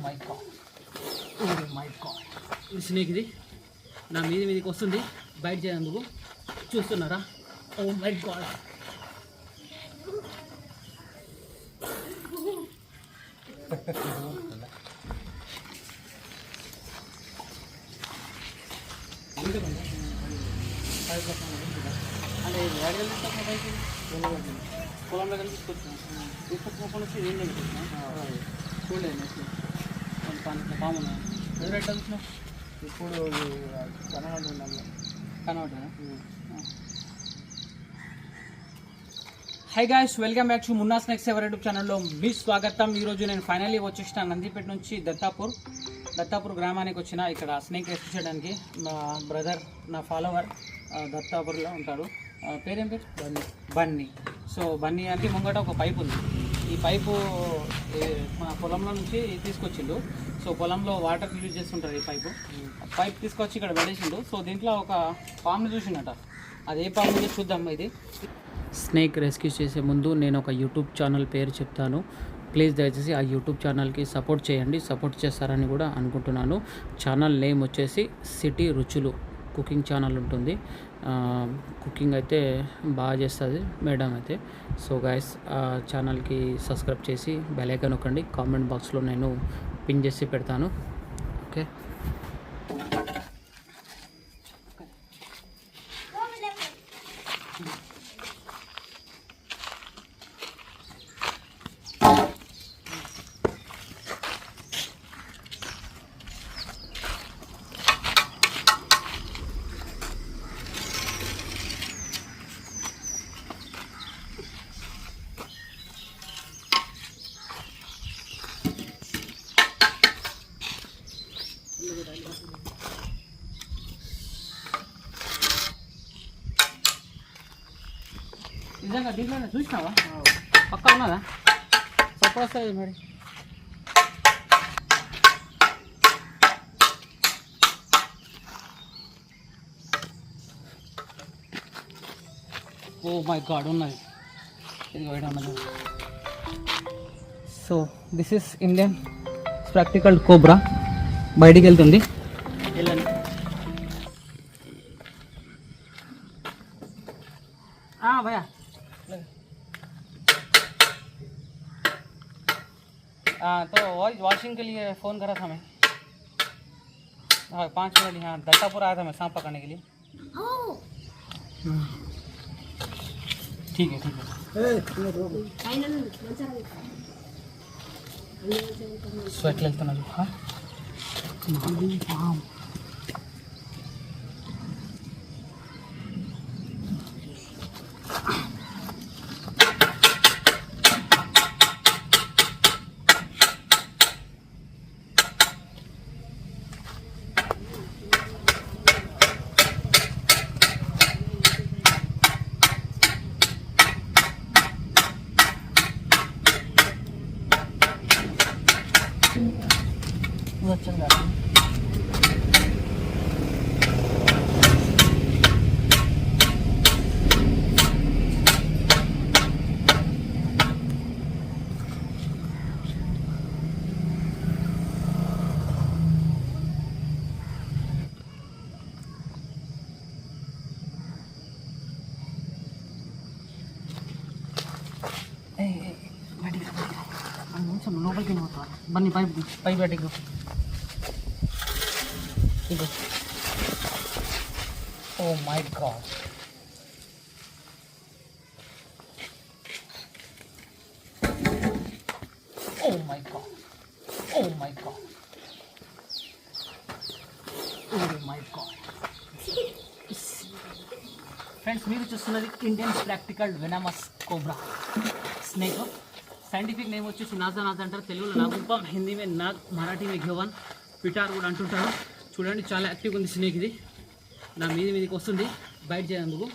My god, oh my god, ఇది snake. ఇది నా మీదికి వస్తుంది, బయట చేయందుకు చూస్తున్నారా? ఓ మై గాడ్, అంటే పొలంలో కానీ తీసుకొచ్చినప్పటి నుంచి ఏం లేదు చూడలేదు. పాము ఎదురు ఎట్లా చూసినావు? ఇప్పుడు కనబడ్డా. Hi guys, welcome back to Munna snacks ever YouTube ఛానల్లో మీ స్వాగతం. ఈరోజు నేను ఫైనల్లీ వచ్చేసిన నందిపేట నుంచి దత్తాపూర్ గ్రామానికి వచ్చిన. ఇక్కడ స్నేక్ రెస్క్యూ చేయడానికి మా బ్రదర్, నా ఫాలోవర్ దత్తాపూర్లో ఉంటాడు. పేరేం పేరు? బన్నీ. సో బన్నీ అంటే ముంగట ఒక పైపు ఉంది. ఈ పైపు మన పొలంలో నుంచి తీసుకొచ్చిండు. సో పొలంలో వాటర్ యూజ్ చేస్తుంటారు. ఈ పైప్ తీసుకొచ్చి ఇక్కడ పడేసిండు. సో దీంట్లో ఒక పాముని చూసిండట. అది ఏ పాము చూద్దాం. ఇది స్నేక్ రెస్క్యూ చేసే ముందు నేను ఒక యూట్యూబ్ ఛానల్ పేరు చెప్తాను. ప్లీజ్ దయచేసి ఆ యూట్యూబ్ ఛానల్కి సపోర్ట్ చేయండి. సపోర్ట్ చేస్తారని కూడా అనుకుంటున్నాను. ఛానల్ నేమ్ వచ్చేసి సిటీ రుచులు కుకింగ్ ఛానల్ ఉంటుంది. కుకింగ్ అయితే బాగా చేస్తుంది మేడం అయితే. సో గైస్, ఆ ఛానల్కి సబ్స్క్రైబ్ చేసి బెల్ ఐకాన్ నొక్కండి. కామెంట్ బాక్స్లో నేను పిన్ చేసి పెడతాను. ఓకే, నిజంగా దీంట్లోనే చూసినావా? పక్క ఉన్నదా? సపోజ్ వస్తుంది మరి. ఓ మై గాడ్, ఉన్నది. ఇది బయట ఉన్నది. So this is Indian spectacled cobra. బయటికి వెళ్తుంది. వెళ్ళండి. भैया तो वॉशिंग के लिए फ़ोन करा था मैं. हाँ 5 मिनट. यहाँ दत्तापुर आया था मैं सांप पकड़ने के लिए. ठीक है ठीक है. स्वेट लेते ना. हाँ अच्छा लगा. లోపలికి వెళ్ళిపోతా. బన్నీ పైప్ బయటికి. Oh my God. Oh my God. Oh my God. Oh my God. Friends, మీరు చూస్తున్నది Indian practical venomous cobra snake. Scientific name వచ్చేసి నాజా అంటారు. తెలుగులో నాగుపాం, హిందీ మే నాగ్, మరాఠీ మే ఘెవన్, పిటార్ కూడా అంటుంటారు. చూడండి, చాలా యాక్టివ్గా ఉంది స్నేక్. ఇది నా మీదికి వస్తుంది, బయట చేయందుకు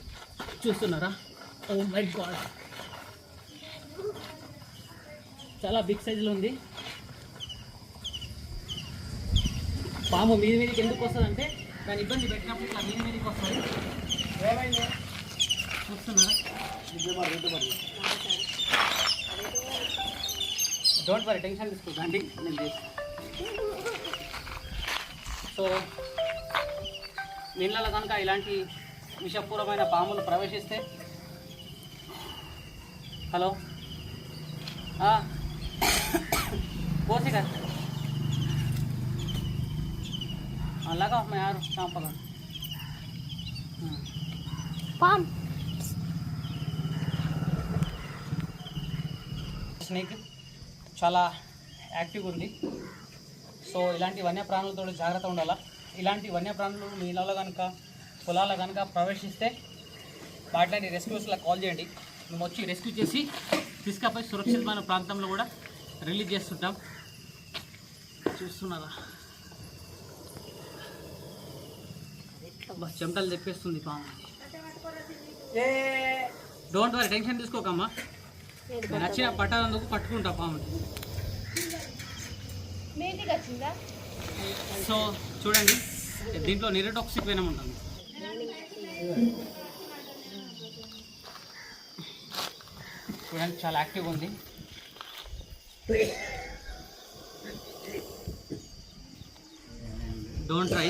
చూస్తున్నారా? ఓ మై గాడ్, చాలా బిగ్ సైజులో ఉంది. పాము మీదికి ఎందుకు వస్తుంది అంటే దాని ఇబ్బంది పెట్టినప్పుడు ఇట్లా మీదికి వస్తుంది. చూస్తున్నారా? డోంట్ వరీ, టెన్షన్ తీసుకోకండి. నేను సో నీళ్ళలో కనుక ఇలాంటి విషపూరమైన పాములు ప్రవేశిస్తే, హలో పోసిగా అలాగా యారు చాంపగా పామ్ స్నేక్ చాలా యాక్టివ్గా ఉంది. సో ఇలాంటి వన్యప్రాణులతో జాగ్రత్త ఉండాలా. ఇలాంటి వన్యప్రాణులు మీ ఇళ్ళలో కనుక పొలాల్లో కనుక ప్రవేశిస్తే వాటిని రెస్క్యూస్లకు కాల్ చేయండి. మేము వచ్చి రెస్క్యూ చేసి తీసుకపోయి సురక్షితమైన ప్రాంతంలో కూడా రిలీజ్ చేస్తుంటాం. చూస్తున్నారా చెమటలు తెప్పేస్తుంది పాము. డోంట్ వరీ, టెన్షన్ తీసుకోకమ్మా. నచ్చిన పట్టనందుకు పట్టుకుంటా పాము. సో చూడండి, దీంట్లో నిరోటాక్సిక్ వెనం ఉంటుంది. చూడండి చాలా యాక్టివ్గా ఉంది. Don't try.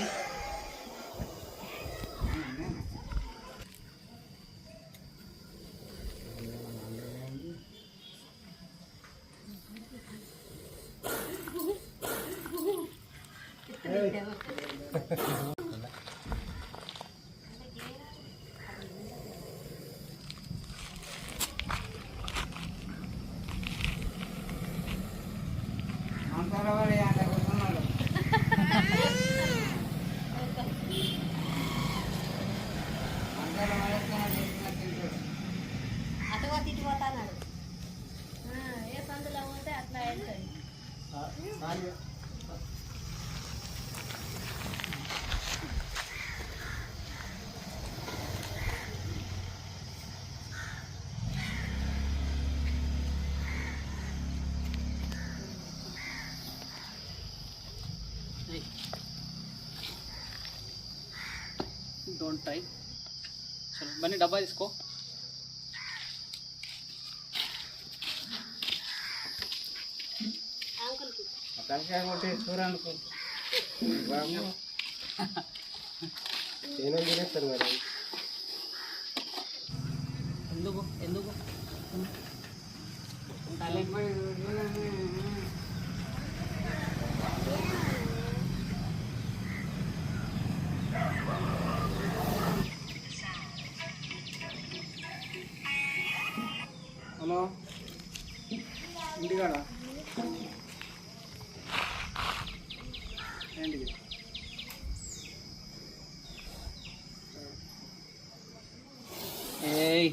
Don't try. చలో బన్నీ డబ్బా తీసుకో. ఎందుకు ఎందుకు హలో ఇంటికాడ ఏంటిది? ఏయ్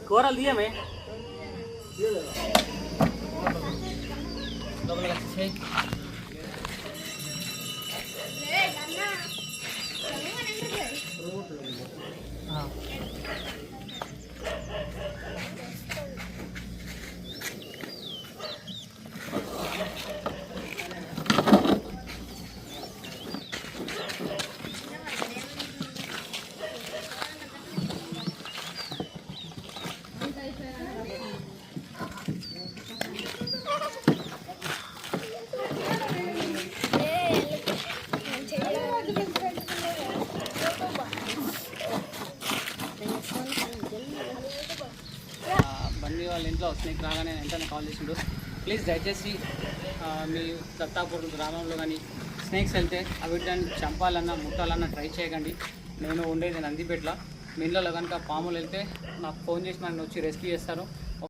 కూరలు తీయమే లోపలికి వచ్చేసాయి. బండి వాళ్ళ ఇంట్లో స్నేక్ రాగానే వెంటనే కాల్ చేసిండు. ప్లీజ్ దయచేసి మీ దత్తాపూర్ గ్రామంలో కానీ స్నేక్స్ వెళ్తే వీటిని చంపాలన్నా ముట్టాలన్నా ట్రై చేయకండి. నేను ఉండేది నందిపేటలో. మీ ఇళ్ళలో కనుక పాములు వెళ్తే నాకు ఫోన్ చేసి నన్ను వచ్చి రెస్క్యూ చేస్తారు.